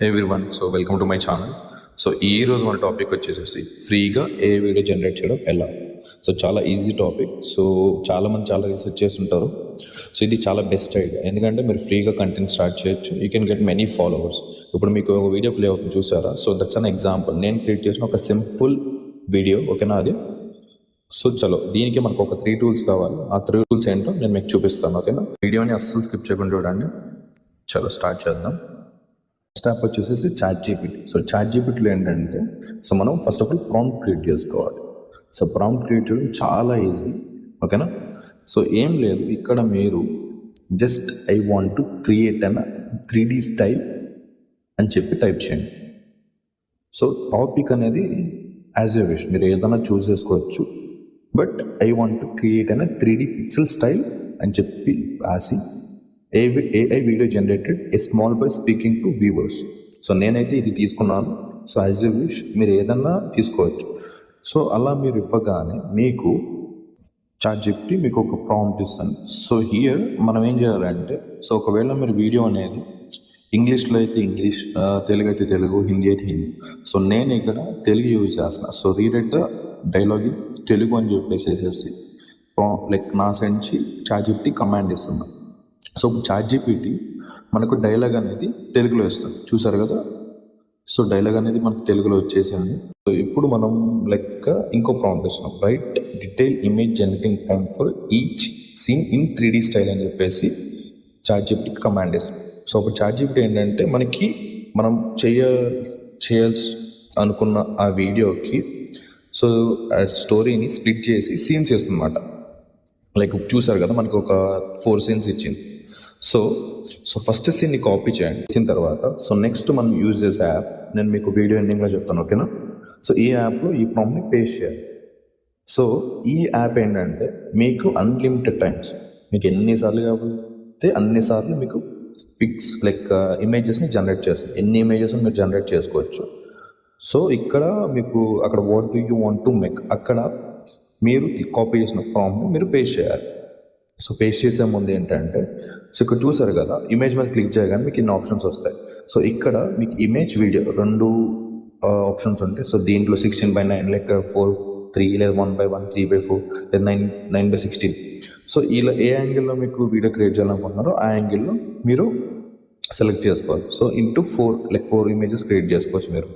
Everyone, so welcome to my channel. So ఈరోజు మన topic వచ్చేసేసి ఫ్రీగా ఏ వీడియో జనరేట్ చేయడం ఎలా. సో చాలా ఈజీ టాపిక్. సో చాలామంది చాలా రీసెర్చ్ చేస్తుంటారు. సో ఇది చాలా బెస్ట్ ఐడియా, ఎందుకంటే మీరు ఫ్రీగా కంటెంట్ స్టార్ట్ చేయొచ్చు. You can get many followers. ఇప్పుడు మీకు ఒక వీడియో ప్లే అవుతుంది చూసారా? So that's an example. నేను క్రియేట్ చేసిన ఒక సింపుల్ వీడియో, ఓకేనా? అది సో చలో, దీనికి మనకు ఒక 3 టూల్స్ కావాలి. ఆ 3 టూల్స్ ఏంటో నేను మీకు చూపిస్తాను, ఓకేనా? వీడియోని అస్సలు స్కిప్ చేయకుండా చూడండి. చలో స్టార్ట్ చేద్దాం. స్టెప్ వచ్చేసి చాట్ జీపీటీ. సో చాట్ జీపీటీలో ఏంటంటే, సో మనం first of all prompt create చేసుకోవాలి. సో ప్రాంప్ట్ క్రియేట్ చేయడం చాలా ఈజీ, ఓకేనా? సో ఏం లేదు, ఇక్కడ మీరు just I want to create an 3D style అని చెప్పి టైప్ చేయండి. సో టాపిక్ అనేది యాజ్ ఎ విష్, మీరు ఏదైనా చూస్ చేసుకోవచ్చు. But I want to create an 3D pixel style అని చెప్పి రాసి AI video generated a small bye speaking to viewers. So నేనైతే ఇది తీసుకున్నాను. సో యాజ్ ఎ విష్ మీరు ఏదన్నా తీసుకోవచ్చు. సో అలా మీరు ఇవ్వగానే మీకు చాట్ జీపీటీ మీకు ఒక ప్రాంప్ట్ ఇస్తాను. సో హియర్ మనం ఏం చేయాలంటే, సో ఒకవేళ మీరు వీడియో అనేది ఇంగ్లీష్లో అయితే ఇంగ్లీష్, తెలుగు అయితే తెలుగు, హిందీ అయితే హిందీ. సో నేను ఇక్కడ తెలుగు యూజ్ చేస్తున్నా. So read the dialogue in Telugu అని చెప్పేసి లైక్ నా సైడ్ నుంచి చాట్ జీపీటీ కమాండ్ ఇస్తున్నా. సో చాట్ జీపీటీ మనకు డైలాగ్ అనేది తెలుగులో ఇస్తుంది, చూసారు కదా? సో డైలాగ్ అనేది మనకు తెలుగులో వచ్చేసింది. సో ఇప్పుడు మనం లెక్క ఇంకో ప్రాంప్ట్ ఇస్తున్నాం, write detail image generating prompt for each scene in 3D style అని చెప్పేసి చాట్ జీపీటీకి కమాండ్ ఇస్తాం. సో అప్పుడు చాట్ జీపీటీ ఏంటంటే మనకి మనం చేయాల్సి అనుకున్న ఆ వీడియోకి సో స్టోరీని స్ప్లిట్ చేసి సీన్స్ చేస్తుందన్నమాట. లైక్ చూసారు కదా, మనకు ఒక 4 సీన్స్ ఇచ్చింది. సో ఫస్ట్ సీన్ని కాపీ చేయండి. సీన్ తర్వాత సో నెక్స్ట్ మనం యూజ్ చేసే యాప్ నేను మీకు వీడియో ఎండింగ్లో చెప్తాను, ఓకేనా? సో ఈ యాప్లో ఈ ప్రాంప్ట్ని పేస్ట్ చేయాలి. సో ఈ యాప్ ఏంటంటే మీకు అన్లిమిటెడ్ టైమ్స్, మీకు ఎన్నిసార్లు కాకపోతే అన్నిసార్లు మీకు పిక్స్ లైక్ ఇమేజెస్ని జనరేట్ చేస్తుంది. ఎన్ని ఇమేజెస్ మీరు జనరేట్ చేసుకోవచ్చు. సో ఇక్కడ మీకు అక్కడ what do you want to make, అక్కడ మీరు కాపీ చేసిన ప్రాంప్ట్ని మీరు పేస్ట్ చేయాలి. సో పేస్ట్ చేసే ముందు ఏంటంటే, సో ఇక్కడ చూసారు కదా, ఇమేజ్ మీద క్లిక్ చేయగానే మీకు ఇన్ని ఆప్షన్స్ వస్తాయి. సో ఇక్కడ మీకు ఇమేజ్ వీడియో 2 ఆప్షన్స్ ఉంటాయి. సో దీంట్లో 16:9 లైక్ 4:3 లేదా 1:1, 3:4 లేదా 9:16. సో ఇలా ఏ యాంగిల్లో మీకు వీడియో క్రియేట్ చేయాలనుకుంటున్నారో ఆ యాంగిల్లో మీరు సెలెక్ట్ చేసుకోవాలి. So into 4 like 4 images create చేసుకోవచ్చు మీరు.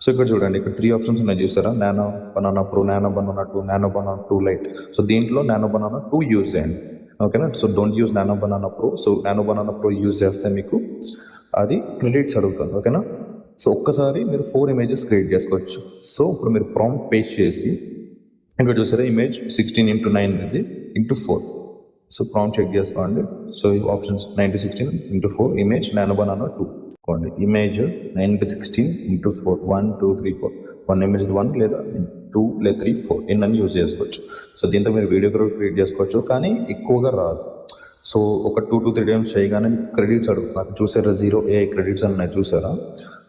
సో ఇక్కడ చూడండి, ఇక్కడ 3 ఆప్షన్స్ ఉన్నాయి చూసారా? Nano banana pro, nano banana 2, nano banana 2 light. So దీంట్లో నానో బనానా 2 యూజ్ చేయండి, ఓకేనా? So don't use nano banana pro. So nano banana pro use చేస్తే మీకు అది క్రెడిట్స్ అడుగుతుంది, ఓకేనా? సో ఒక్కసారి మీరు 4 ఇమేజెస్ క్రియేట్ చేసుకోవచ్చు. సో ఇప్పుడు మీరు ప్రాంప్ట్ పేస్ట్ చేసి ఇక్కడ చూసారా, ఇమేజ్ 16:9 ఇది ఇంటూ 4. సో ప్రాంప్ట్ చెక్ చేసుకోండి. సో ఈ options 9:16 into 4 image nano banana 2 కోండి. ఇమేజ్ 9:16 ఇంటూ 4 1 2 3 4 1 ఇమేజ్ 1 లేదా 2 లేదా 3 4 ఎన్నని యూజ్ చేసుకోవచ్చు. సో దీంతో మీరు వీడియో కూడా క్రియేట్ చేసుకోవచ్చు, కానీ ఎక్కువగా రాదు. సో ఒక 2 to 3 టైమ్స్ చేయగానే క్రెడిట్స్ అడుగుతున్నారు. చూసారా, 0 AI క్రెడిట్స్ అన్నాయి చూసారా?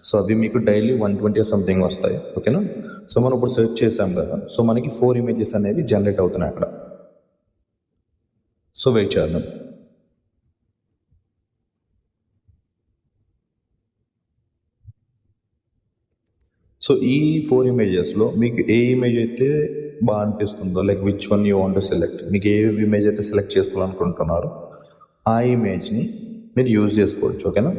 సో అవి మీకు డైలీ 120 సంథింగ్ వస్తాయి, ఓకేనా? సో మనం ఇప్పుడు సెర్చ్ చేసాం కదా, సో మనకి 4 ఇమేజెస్ అనేవి జనరేట్ అవుతున్నాయి అక్కడ. సో వెయిట్ చేద్దాం. సో ఈ 4 ఇమేజెస్లో మీకు ఏ ఇమేజ్ అయితే బాగా అనిపిస్తుందో, like which one you want to select, మీకు ఏ ఇమేజ్ అయితే సెలెక్ట్ చేసుకోవాలనుకుంటున్నారో ఆ ఇమేజ్ని మీరు యూజ్ చేసుకోవచ్చు, ఓకేనా?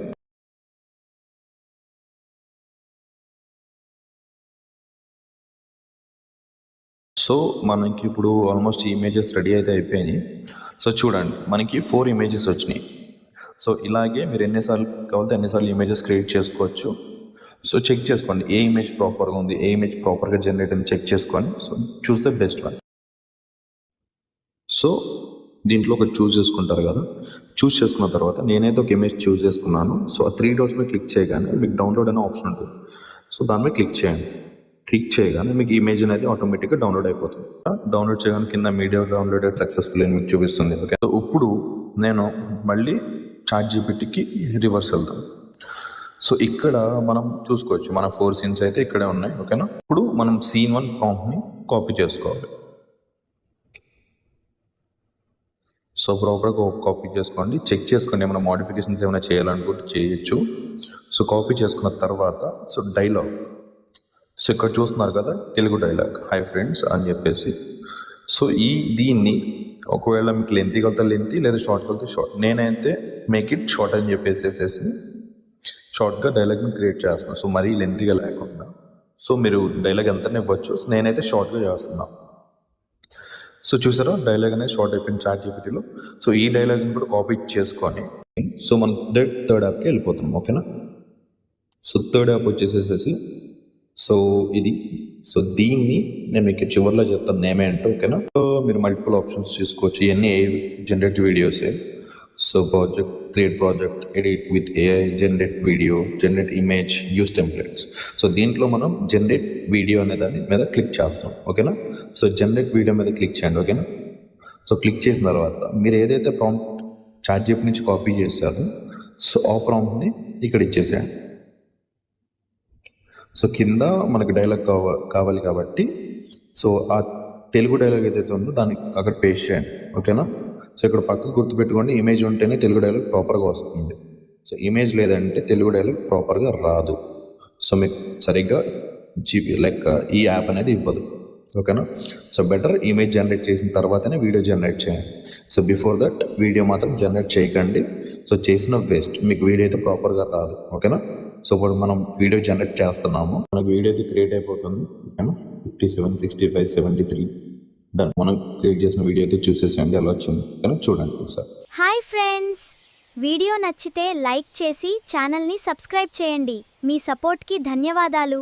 సో మనకి ఇప్పుడు ఆల్మోస్ట్ ఈ ఇమేజెస్ రెడీ అయితే అయిపోయినాయి. సో చూడండి, మనకి 4 ఇమేజెస్ వచ్చినాయి. సో ఇలాగే మీరు ఎన్నిసార్లు కావాలంటే ఎన్నిసార్లు ఇమేజెస్ క్రియేట్ చేసుకోవచ్చు. సో చెక్ చేసుకోండి ఏ ఇమేజ్ ప్రాపర్గా ఉంది, ఏ ఇమేజ్ ప్రాపర్గా జనరేట్ అయింది చెక్ చేసుకొని so choose the best one. So దీంట్లో ఒకటి చూస్ చేసుకుంటారు కదా, చూస్ చేసుకున్న తర్వాత నేనైతే ఒక ఇమేజ్ చూస్ చేసుకున్నాను. సో ఆ 3 డాట్స్ మీద క్లిక్ చేయగానే మీకు డౌన్లోడ్ అనే ఆప్షన్ ఉంటుంది. సో దాని మీద క్లిక్ చేయండి. క్లిక్ చేయగానే మీకు ఇమేజ్ అనేది ఆటోమేటిక్గా డౌన్లోడ్ అయిపోతుంది. డౌన్లోడ్ చేయగానే కింద మీడియా డౌన్లోడెడ్ సక్సెస్ఫుల్ అని మీకు చూపిస్తుంది, ఓకే? సో ఇప్పుడు నేను మళ్ళీ చాట్ జీపీటీకి రివర్స్ వెళ్తాను. సో ఇక్కడ మనం చూసుకోవచ్చు, మన 4 సీన్స్ అయితే ఇక్కడే ఉన్నాయి, ఓకేనా? ఇప్పుడు మనం సీన్ 1 ప్రాంప్ట్ని కాపీ చేసుకోవాలి. సో ప్రాపర్గా కాపీ చేసుకోండి, చెక్ చేసుకోండి, ఏమైనా మోడిఫికేషన్స్ ఏమైనా చేయాలనుకుంటే చేయొచ్చు. సో కాపీ చేసుకున్న తర్వాత సో డైలాగ్, సో ఇక్కడ చూస్తున్నారు కదా తెలుగు డైలాగ్, హాయ్ ఫ్రెండ్స్ అని చెప్పేసి. సో దీన్ని ఒకవేళ మీకు లెంత్ కలితే లెంత్, లేదా షార్ట్ కలితే షార్ట్. నేనైతే మేక్ ఇట్ షార్ట్ అని చెప్పేసేసి షార్ట్గా డైలాగ్ని క్రియేట్ చేస్తున్నాను. సో మరీ లెంత్గా లేకుండా. సో మీరు డైలాగ్ ఎంతనే ఇవ్వచ్చు, నేనైతే షార్ట్గా చేస్తున్నాను. సో చూసారా డైలాగ్ అనేది షార్ట్ అయిపోయింది ChatGPTలో. సో ఈ డైలాగ్ని కూడా కాపీ చేసుకొని సో మనం థర్డ్ యాప్కి వెళ్ళిపోతాం. ఓకేనా. సో థర్డ్ యాప్ వచ్చేసేసి సో ఇది. సో దీన్ని నేను మీకు చివరిలో చెప్తాను నేమ్ ఏంటో. ఓకేనా. సో మీరు మల్టిపుల్ ఆప్షన్స్ చూసుకోవచ్చు. ఇవన్నీ జనరేట్ వీడియోసే. So project, create project, edit with AI, generate video, generate image, use templates. So దీంట్లో మనం జనరేట్ వీడియో అనే దాని మీద క్లిక్ చేస్తాం. ఓకేనా. సో జనరేట్ వీడియో మీద క్లిక్ చేయండి. ఓకేనా. సో క్లిక్ చేసిన తర్వాత మీరు ఏదైతే ప్రాంప్ట్ ChatGPT నుంచి కాపీ చేశారో సో ఆ ప్రాంప్ట్ని ఇక్కడ ఇచ్చేసేయండి. సో కింద మనకి డైలాగ్ కావాలి కాబట్టి సో ఆ తెలుగు డైలాగ్ ఏదైతే ఉందో దాన్ని అక్కడ పేస్ట్ చేయండి. ఓకేనా. సో ఇక్కడ పక్కకు గుర్తుపెట్టుకోండి, ఇమేజ్ ఉంటేనే తెలుగు డైలాగ్ ప్రాపర్గా వస్తుంది. సో ఇమేజ్ లేదంటే తెలుగు డైలాగ్ ప్రాపర్గా రాదు. సో మీకు సరిగ్గా లైక్ ఈ యాప్ అనేది ఇవ్వదు. ఓకేనా. సో బెటర్ ఇమేజ్ జనరేట్ చేసిన తర్వాతనే వీడియో జనరేట్ చేయండి. సో బిఫోర్ దట్ వీడియో మాత్రం జనరేట్ చేయకండి. సో చేసిన వేస్ట్, మీకు వీడియో అయితే ప్రాపర్గా రాదు. ఓకేనా. సో ఇప్పుడు మనం వీడియో జనరేట్ చేస్తున్నాము. మనకు వీడియో అయితే క్రియేట్ అయిపోతుంది. ఓకేనా. 57, 65, 73 డన్. మనం క్రియేట్ చేసిన వీడియో అయితే చూసేసేయండి ఎలా వచ్చింది. కానీ చూడండి ఒకసారి. హాయ్ ఫ్రెండ్స్, వీడియో నచ్చితే లైక్ చేసి ఛానల్ని సబ్స్క్రైబ్ చేయండి. మీ సపోర్ట్కి ధన్యవాదాలు.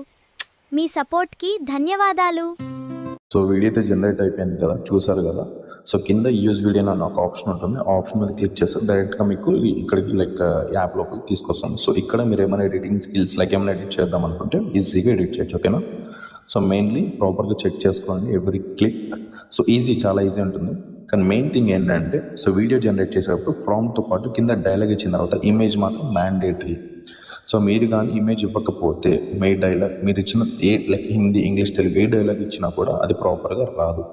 సో వీడియో అయితే జనరేట్ అయిపోయింది కదా, చూసారు కదా. సో కింద యూజ్ వీడియో అని ఒక ఆప్షన్ ఉంటుంది. ఆ ఆప్షన్ మీద క్లిక్ చేస్తే డైరెక్ట్గా మీకు ఇక్కడికి లైక్ యాప్ లోపలికి తీసుకొస్తాను. సో ఇక్కడ మీరు ఏమైనా ఎడిటింగ్ స్కిల్స్ లైక్ ఏమైనా ఎడిట్ చేద్దాం అనుకుంటే ఈజీగా ఎడిట్ చేయొచ్చు. ఓకేనా. సో మెయిన్లీ ప్రాపర్గా చెక్ చేసుకోండి ఎవ్రీ క్లిక్. సో చాలా ఈజీ ఉంటుంది. కానీ మెయిన్ థింగ్ ఏంటంటే సో వీడియో జనరేట్ చేసేటప్పుడు ప్రాంప్ట్తో పాటు కింద డైలాగ్ ఇచ్చిన తర్వాత ఇమేజ్ మాత్రం మ్యాండేటరీ. సో మీరు కానీ ఇమేజ్ ఇవ్వకపోతే డైలాగ్ మీరు ఇచ్చిన లైక్ హిందీ, ఇంగ్లీష్, తెలుగు ఏ డైలాగ్ ఇచ్చినా కూడా అది ప్రాపర్గా రాదు.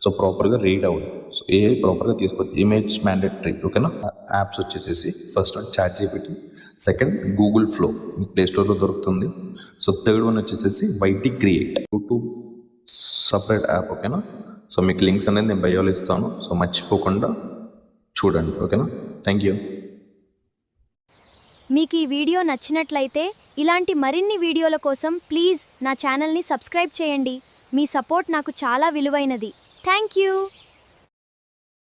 సో ప్రాపర్గా రీడ్ అవ్వదు. సో ప్రాపర్గా తీసుకోవచ్చు. Image mandatory. ఓకేనా. యాప్స్ వచ్చేసేసి first one ChatGPT, second Google flow, play స్టోర్లో దొరుకుతుంది. సో థర్డ్ వన్ వచ్చేసేసి YT create, YouTube separate app. ఓకేనా. సో మీకు లింక్స్ అనేది నేను బయోలో ఇస్తాను. సో మర్చిపోకుండా చూడండి. ఓకేనా. Thank you. మీకు ఈ వీడియో నచ్చినట్లయితే ఇలాంటి మరిన్ని వీడియోల కోసం ప్లీజ్ నా ఛానల్ని సబ్స్క్రైబ్ చేయండి. మీ సపోర్ట్ నాకు చాలా విలువైనది. Thank you.